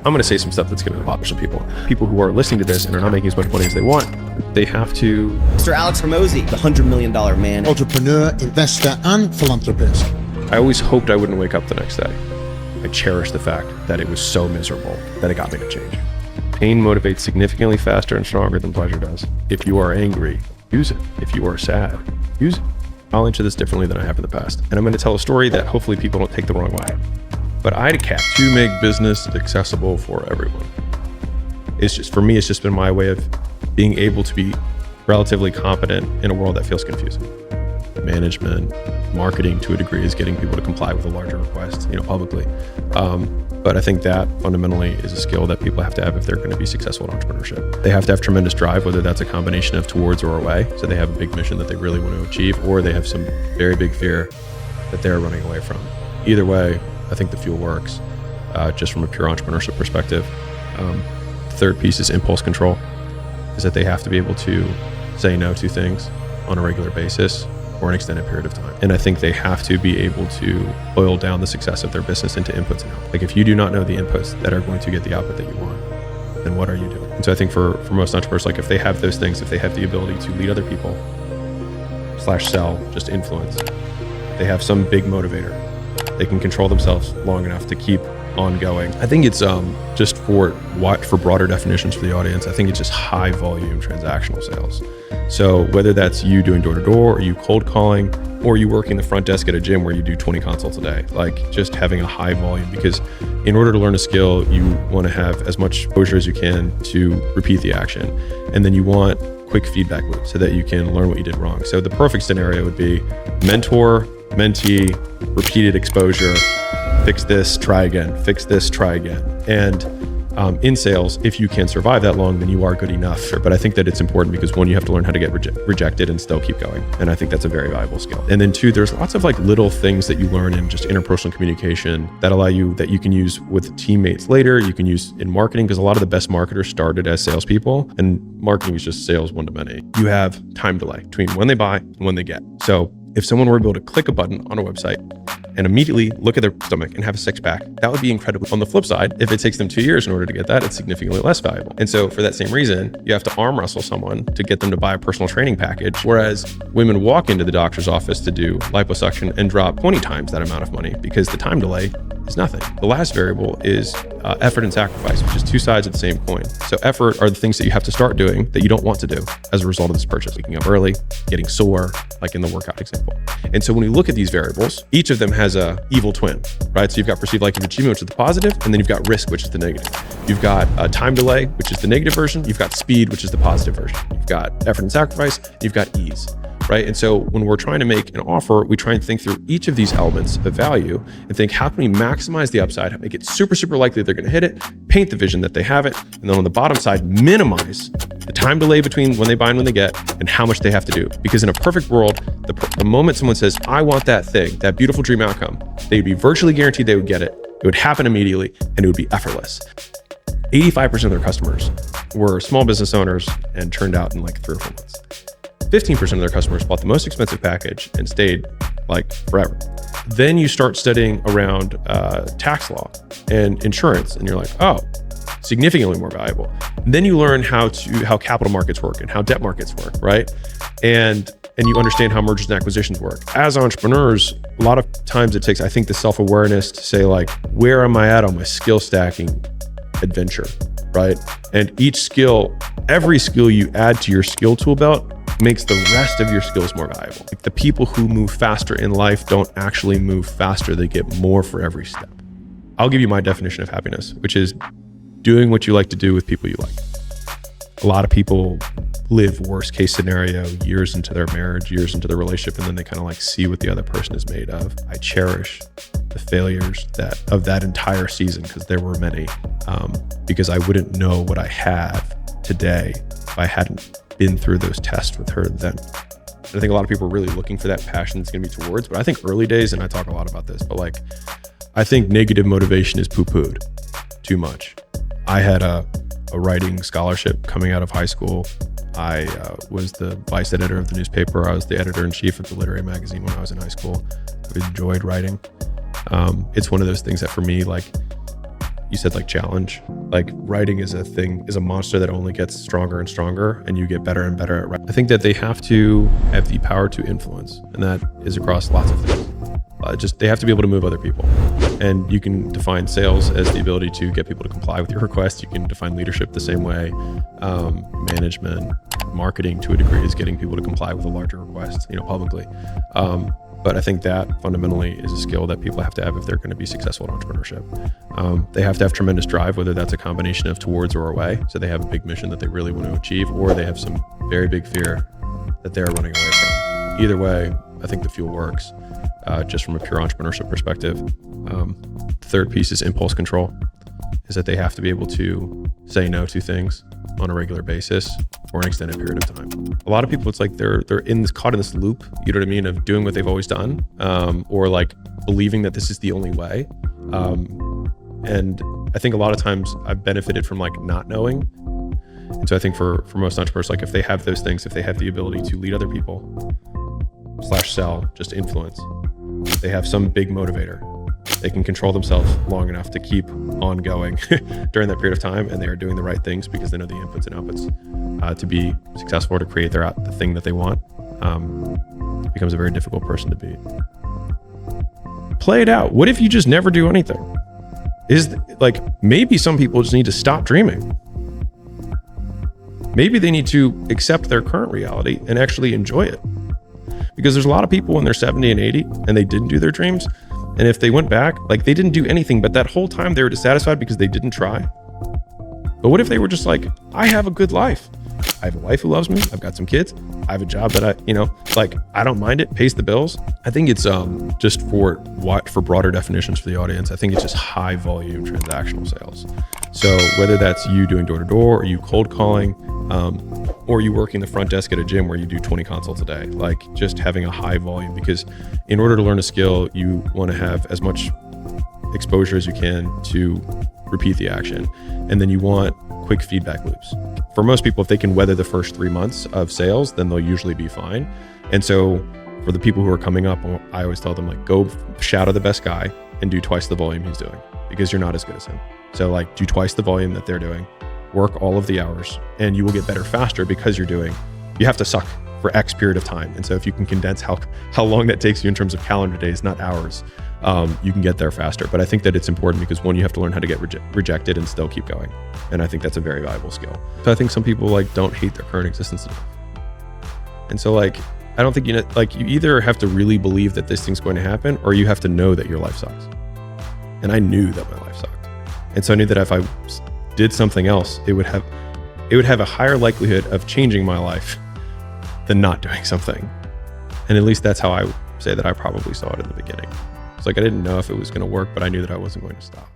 I'm going to say some stuff that's going to bother some people. People who are listening to this and are not making as much money as they want, they have to. Mr. Alex Hormozi, the $100 million man. Entrepreneur, investor, and philanthropist. I always hoped I wouldn't wake up the next day. I cherish the fact that it was so miserable that it got me to change. Pain motivates significantly faster and stronger than pleasure does. If you are angry, use it. If you are sad, use it. I'll answer this differently than I have in the past. And I'm going to tell a story that hopefully people don't take the wrong way. But I had a cap to make business accessible for everyone. It's just, for me, it's just been my way of being able to be relatively competent in a world that feels confusing. Management, marketing to a degree is getting people to comply with a larger request, publicly. But I think that fundamentally is a skill that people have to have if they're going to be successful in entrepreneurship. They have to have tremendous drive, whether that's a combination of towards or away. So they have a big mission that they really want to achieve, or they have some very big fear that they're running away from. Either way, I think the fuel works, just from a pure entrepreneurship perspective. The third piece is impulse control, is that they have to be able to say no to things on a regular basis for an extended period of time. And I think they have to be able to boil down the success of their business into inputs and outputs. Like if you do not know the inputs that are going to get the output that you want, then what are you doing? And so I think for most entrepreneurs, like if they have those things, if they have the ability to lead other people / sell, just influence, they have some big motivator. They can control themselves long enough to keep on going. I think it's just for broader definitions for the audience, I think it's just high volume transactional sales. So whether that's you doing door to door, or you cold calling, or you working the front desk at a gym where you do 20 consults a day, like just having a high volume, because in order to learn a skill, you want to have as much exposure as you can to repeat the action. And then you want quick feedback loops so that you can learn what you did wrong. So the perfect scenario would be mentor, mentee, repeated exposure, fix this, try again, fix this, try again. And in sales, if you can survive that long, then you are good enough. But I think that it's important because one, you have to learn how to get rejected and still keep going. And I think that's a very valuable skill. And then two, there's lots of like little things that you learn in just interpersonal communication that allow you, that you can use with teammates later. You can use in marketing, because a lot of the best marketers started as salespeople, and marketing is just sales one to many. You have time delay between when they buy and when they get. So if someone were able to click a button on a website and immediately look at their stomach and have a six-pack, that would be incredible. On the flip side, if it takes them 2 years in order to get that, it's significantly less valuable. And so for that same reason, you have to arm wrestle someone to get them to buy a personal training package, whereas women walk into the doctor's office to do liposuction and drop 20 times that amount of money because the time delay is nothing. The last variable is effort and sacrifice, which is two sides of the same coin. So effort are the things that you have to start doing that you don't want to do as a result of this purchase. Waking up early, getting sore, like in the workout example. And so when we look at these variables, each of them has a evil twin, right? So you've got perceived likelihood of achievement, which is the positive, and then you've got risk, which is the negative. You've got time delay, which is the negative version. You've got speed, which is the positive version. You've got effort and sacrifice. You've got ease. Right. And so when we're trying to make an offer, we try and think through each of these elements of value and think, how can we maximize the upside, make it super, super likely they're going to hit it, paint the vision that they have it, and then on the bottom side, minimize the time delay between when they buy and when they get and how much they have to do. Because in a perfect world, the moment someone says, I want that thing, that beautiful dream outcome, they'd be virtually guaranteed they would get it. It would happen immediately and it would be effortless. 85% of their customers were small business owners and turned out in like 3 or 4 months. 15% of their customers bought the most expensive package and stayed like forever. Then you start studying around tax law and insurance, and you're like, oh, significantly more valuable. And then you learn how capital markets work and how debt markets work, right? And you understand how mergers and acquisitions work. As entrepreneurs, a lot of times it takes, I think, the self-awareness to say like, where am I at on my skill stacking adventure, right? And each skill, every skill you add to your skill tool belt makes the rest of your skills more valuable. Like the people who move faster in life don't actually move faster, they get more for every step. I'll give you my definition of happiness, which is doing what you like to do with people you like. A lot of people live worst case scenario years into their marriage, years into their relationship, and then they kind of like see what the other person is made of. I cherish the failures of that entire season, because there were many, because I wouldn't know what I have today if I hadn't been through those tests with her then. And I think a lot of people are really looking for that passion it's going to be towards, but I think early days, and I talk a lot about this, but like, I think negative motivation is poo-pooed too much. I had a writing scholarship coming out of high school. I was the vice editor of the newspaper. I was the editor-in-chief of the literary magazine when I was in high school. I enjoyed writing. It's one of those things that for me, like, you said like challenge, like writing is a monster that only gets stronger and stronger, and you get better and better at writing. I think that they have to have the power to influence, and that is across lots of things. They have to be able to move other people. And you can define sales as the ability to get people to comply with your requests. You can define leadership the same way. Management, marketing to a degree is getting people to comply with a larger request, publicly. But I think that fundamentally is a skill that people have to have if they're going to be successful in entrepreneurship. They have to have tremendous drive, whether that's a combination of towards or away. So they have a big mission that they really want to achieve, or they have some very big fear that they're running away from. Either way, I think the fuel works. Just from a pure entrepreneurship perspective. The third piece is impulse control, is that they have to be able to say no to things on a regular basis for an extended period of time. A lot of people, it's like they're caught in this loop, you know what I mean, of doing what they've always done, or like believing that this is the only way. And I think a lot of times I've benefited from like not knowing. And so I think for most entrepreneurs, like if they have those things, if they have the ability to lead other people / sell, just influence, they have some big motivator. They can control themselves long enough to keep on going during that period of time, and they are doing the right things because they know the inputs and outputs to be successful, to create the thing that they want. Becomes a very difficult person to beat. Play it out. What if you just never do anything? Maybe some people just need to stop dreaming. Maybe they need to accept their current reality and actually enjoy it. Because there's a lot of people when they're 70 and 80 and they didn't do their dreams. And if they went back, like they didn't do anything, but that whole time they were dissatisfied because they didn't try. But what if they were just like, I have a good life. I have a wife who loves me. I've got some kids. I have a job that I don't mind it, pays the bills. I think it's just for broader definitions for the audience, I think it's just high volume transactional sales. So whether that's you doing door to door, or you cold calling, or you working the front desk at a gym where you do 20 consults a day, like just having a high volume, because in order to learn a skill, you want to have as much exposure as you can to repeat the action. And then you want quick feedback loops. For most people, if they can weather the first 3 months of sales, then they'll usually be fine. And so for the people who are coming up, I always tell them, like, go shadow the best guy and do twice the volume he's doing, because you're not as good as him. So like do twice the volume that they're doing, work all of the hours, and you will get better faster because you have to suck for X period of time. And so if you can condense how long that takes you in terms of calendar days, not hours, you can get there faster. But I think that it's important because one, you have to learn how to get rejected and still keep going. And I think that's a very valuable skill. So I think some people don't hate their current existence enough. And so I don't think you either have to really believe that this thing's going to happen, or you have to know that your life sucks. And I knew that my life sucked. And so I knew that if I did something else, it would have a higher likelihood of changing my life than not doing something. And at least that's how I say that I probably saw it in the beginning. It's like I didn't know if it was going to work, but I knew that I wasn't going to stop.